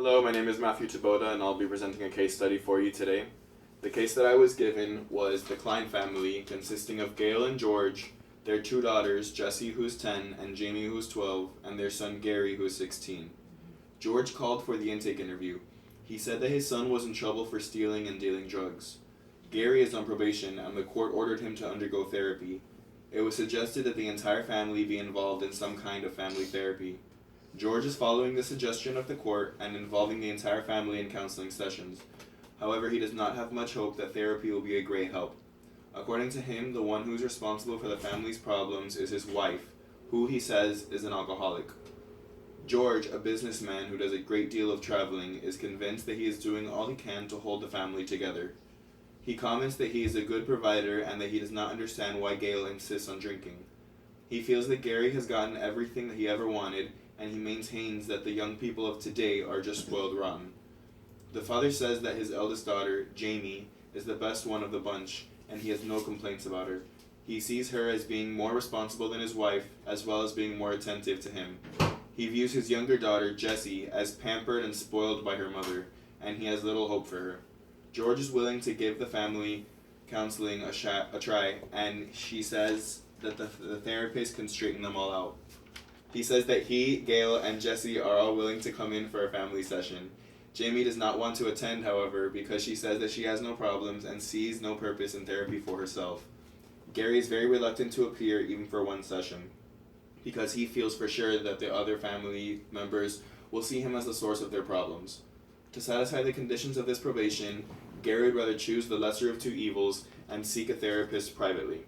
Hello, my name is Matthew Taboda, and I'll be presenting a case study for you today. The case that I was given was the Kline family, consisting of Gail and George, their two daughters, Jessie, who's 10, and Jamie, who's 12, and their son, Gary, who's 16. George called for the intake interview. He said that his son was in trouble for stealing and dealing drugs. Gary is on probation, and the court ordered him to undergo therapy. It was suggested that the entire family be involved in some kind of family therapy. George is following the suggestion of the court and involving the entire family in counseling sessions. However, he does not have much hope that therapy will be a great help. According to him, the one who is responsible for the family's problems is his wife, who he says is an alcoholic. George, a businessman who does a great deal of traveling, is convinced that he is doing all he can to hold the family together. He comments that he is a good provider and that he does not understand why Gail insists on drinking. He feels that Gary has gotten everything that he ever wanted, and he maintains that the young people of today are just spoiled rotten. The father says that his eldest daughter, Jamie, is the best one of the bunch, and he has no complaints about her. He sees her as being more responsible than his wife, as well as being more attentive to him. He views his younger daughter, Jessie, as pampered and spoiled by her mother, and he has little hope for her. George is willing to give the family counseling a try, and she says that the therapist can straighten them all out. He says that he, Gail, and Jessie are all willing to come in for a family session. Jamie does not want to attend, however, because she says that she has no problems and sees no purpose in therapy for herself. Gary is very reluctant to appear even for one session, because he feels for sure that the other family members will see him as the source of their problems. To satisfy the conditions of this probation, Gary would rather choose the lesser of two evils and seek a therapist privately.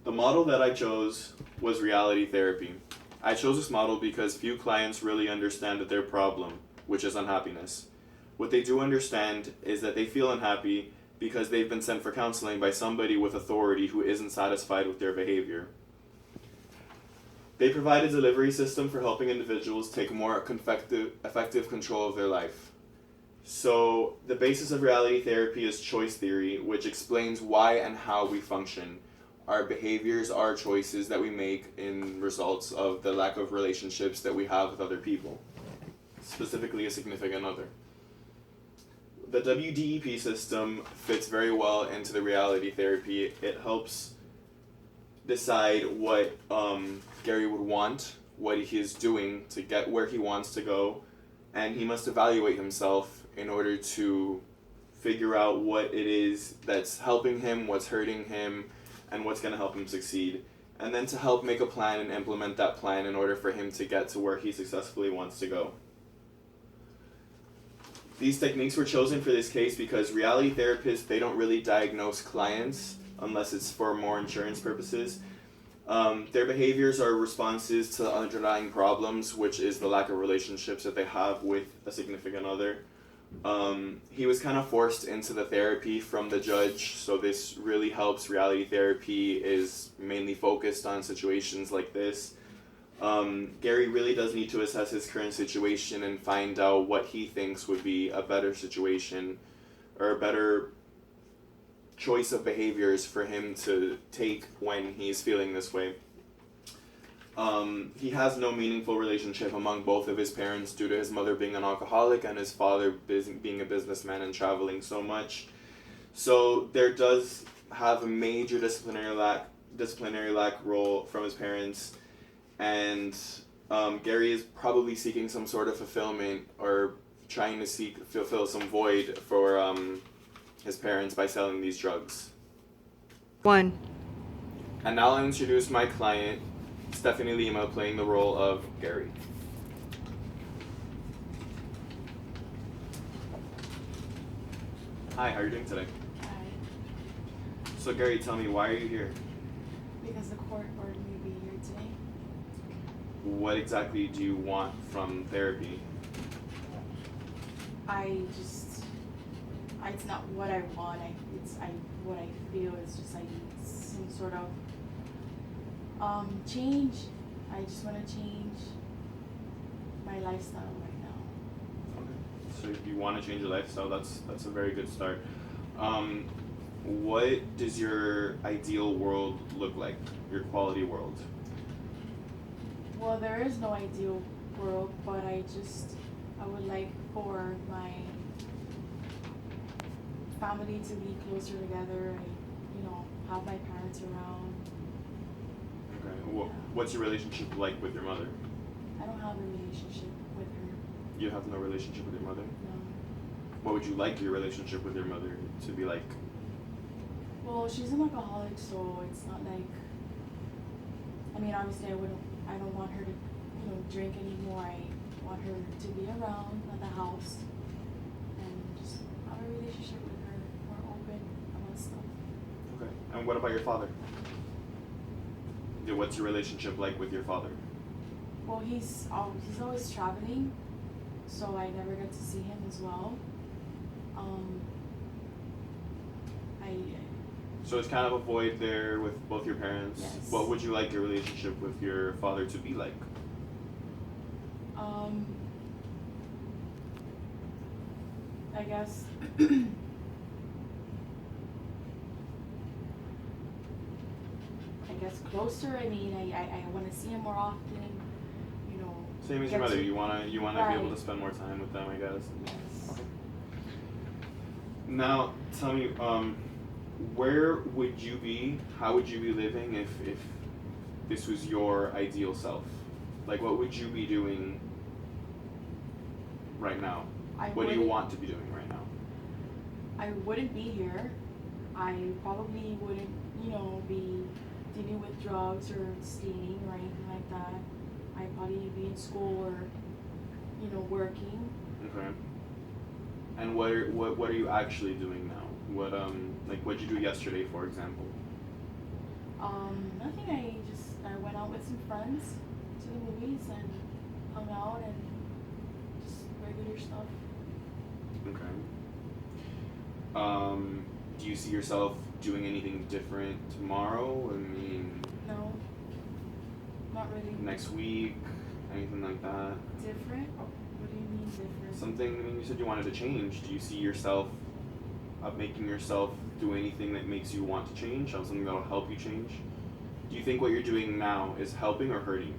The model that I chose was reality therapy. I chose this model because few clients really understand their problem, which is unhappiness. What they do understand is that they feel unhappy because they've been sent for counseling by somebody with authority who isn't satisfied with their behavior. They provide a delivery system for helping individuals take more effective control of their life. So the basis of reality therapy is choice theory, which explains why and how we function. Our behaviors are choices that we make in results of the lack of relationships that we have with other people, specifically a significant other. The WDEP system fits very well into the reality therapy. It helps decide what Gary would want, what he is doing to get where he wants to go, and he must evaluate himself in order to figure out what it is that's helping him, what's hurting him, and what's going to help him succeed, and then to help make a plan and implement that plan in order for him to get to where he successfully wants to go. These techniques were chosen for this case because reality therapists, they don't really diagnose clients unless it's for more insurance purposes. Their behaviors are responses to underlying problems, which is the lack of relationships that they have with a significant other. He was kind of forced into the therapy from the judge, so this really helps. Reality therapy is mainly focused on situations like this. Gary really does need to assess his current situation and find out what he thinks would be a better situation or a better choice of behaviors for him to take when he's feeling this way. He has no meaningful relationship among both of his parents due to his mother being an alcoholic and his father being a businessman and traveling so much. So there does have a major disciplinary lack role from his parents, and Gary is probably seeking some sort of fulfillment or trying to fulfill some void for his parents by selling these drugs. 1. And now I'll introduce my client, Stephanie Lima, playing the role of Gary. Hi, how are you doing today? Hi. So Gary, tell me, why are you here? Because the court ordered me to be here today. What exactly do you want from therapy? It's not what I want. What I feel is just I need some sort of change. I just want to change my lifestyle right now. Okay. So if you want to change your lifestyle, that's a very good start. What does your ideal world look like? Your quality world? Well, there is no ideal world, but I would like for my family to be closer together. Have my parents around. Okay. What's your relationship like with your mother? I don't have a relationship with her. You have no relationship with your mother? No. What would you like your relationship with your mother to be like? Well, she's an alcoholic, so it's not like. Obviously, I don't want her to, drink anymore. I want her to be around at the house, and just have a relationship with her, more open about stuff. Okay. And what about your father? What's your relationship like with your father? Well, he's always traveling, so I never get to see him as well. So it's kind of a void there with both your parents. Yes. What would you like your relationship with your father to be like? I guess closer. I want to see him more often. Same as your mother. You wanna be able to spend more time with them, I guess. Yes. Okay. Now tell me, where would you be? How would you be living if this was your ideal self? Like, what would you be doing right now? What do you want to be doing right now? I wouldn't be here. I probably wouldn't, be dealing with drugs or stealing or anything like that. I'd probably be in school or, working. Okay. And what are you actually doing now? What'd you do yesterday, for example? Nothing. I went out with some friends to the movies and hung out and just regular stuff. Okay. Do you see yourself doing anything different tomorrow? No, not really. Next week, anything like that? Different? What do you mean different? Something, you said you wanted to change. Do you see yourself making yourself do anything that makes you want to change? Something that'll help you change? Do you think what you're doing now is helping or hurting you?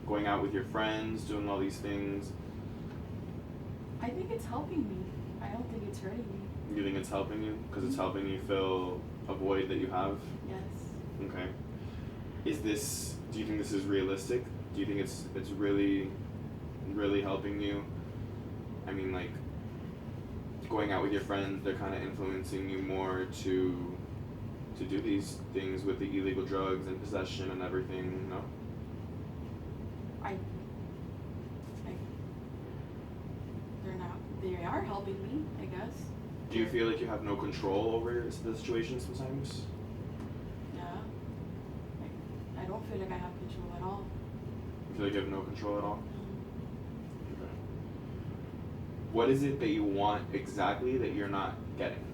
Going out with your friends, doing all these things? I think it's helping me. I don't think it's hurting me. You think it's helping you? Because it's helping you fill a void that you have? Yes. Okay. Do you think this is realistic? Do you think it's really, really helping you? Going out with your friends, they're kind of influencing you more to do these things with the illegal drugs and possession and everything, no? They are helping me, I guess. Do you feel like you have no control over the situation sometimes? Yeah. I don't feel like I have control at all. You feel like you have no control at all? No. Okay. What is it that you want exactly that you're not getting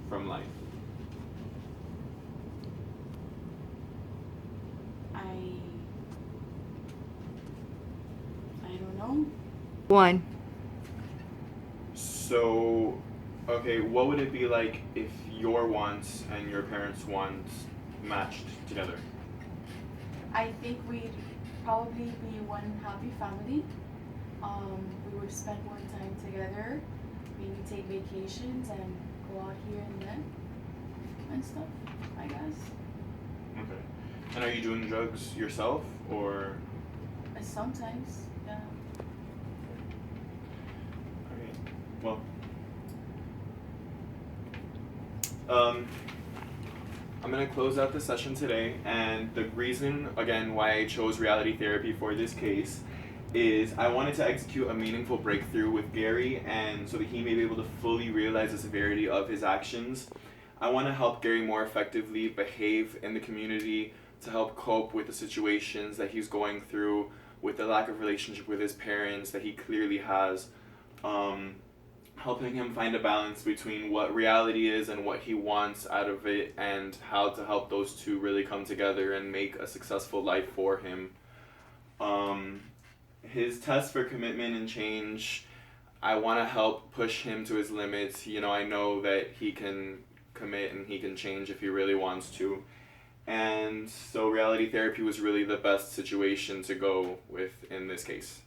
from life? I don't know. 1. So, okay, what would it be like if your wants and your parents' wants matched together? I think we'd probably be one happy family. We would spend more time together, maybe take vacations and go out here and there and stuff, I guess. Okay. And are you doing drugs yourself, or? Sometimes, yeah. Okay. Well, I'm gonna close out the session today, and the reason, again, why I chose reality therapy for this case is I wanted to execute a meaningful breakthrough with Gary, and so that he may be able to fully realize the severity of his actions. I want to help Gary more effectively behave in the community, to help cope with the situations that he's going through, with the lack of relationship with his parents that he clearly has, helping him find a balance between what reality is and what he wants out of it, and how to help those two really come together and make a successful life for him. His test for commitment and change, I want to help push him to his limits. I know that he can commit and he can change if he really wants to. And so reality therapy was really the best situation to go with in this case.